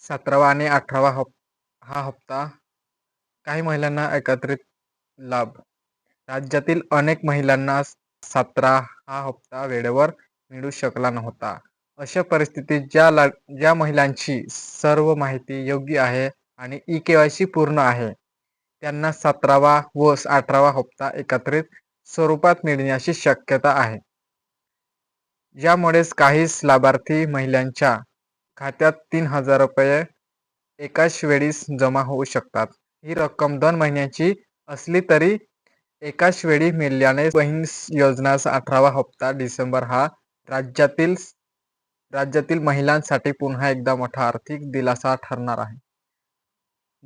17वा आणि 18वा हा हप्ता काही महिलांना एकत्रित लाभ. राज्यातील अनेक महिलांना 17 हा हप्ता वेळेवर मिळू शकला नव्हता. अशा परिस्थितीत ज्या महिलांची सर्व माहिती योग्य आहे आणि ई-के-वाय-सी पूर्ण आहे, त्यांना 17वा व 18वा हप्ता एकत्रित स्वरूपात मिळण्याची शक्यता आहे. यामुळेच काही लाभार्थी महिलांच्या खात्यात ₹3000 एकाच वेळीस जमा होऊ शकतात. ही रक्कम 2 महिन्यांची असली तरी एकाच वेळी मिळाल्याने बहीण योजनेचा 18वा हप्ता डिसेंबर हा राज्यातील महिलांसाठी पुन्हा एकदा मोठा आर्थिक दिलासा ठरणार आहे.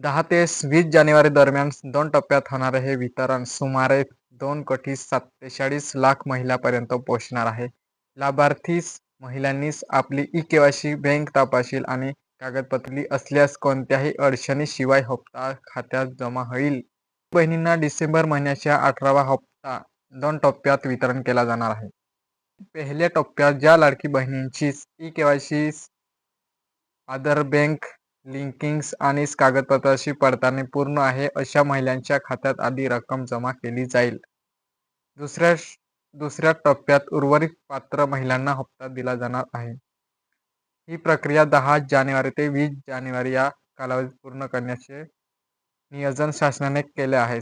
10 ते 20 जानेवारी दरम्यान 2 टप्प्यात होणारे हे वितरण सुमारे 2,47,00,000 महिलांपर्यंत पोहोचणार आहे. लाभार्थी महिलांनी आपली ई-के-वाय-सी, बँक तपशील आणि कागदपत्रे असल्यास कोणत्याही अडचणीशिवाय हप्ता खात्यात जमा होईल. बहिणींना डिसेंबर महिन्याचा 18वा हप्ता 2 टप्प्यात वितरण केला जाणार आहे. पहिल्या टप्प्यात ज्या लाडकी बहिणींची ई-के-वाय-सी, आधार, बँक लिंकिंग आणि कागदपत्रांची पडताळणी पूर्ण आहे, अशा महिलांच्या खात्यात आधी रक्कम जमा केली जाईल. दुसऱ्या टप्प्यात उर्वरित पात्र महिलांना हप्ता दिला जाणार आहे. ही प्रक्रिया 10 जानेवारी ते 20 जानेवारी या कालावधीत पूर्ण करण्याचे नियोजन शासनाने केले आहे.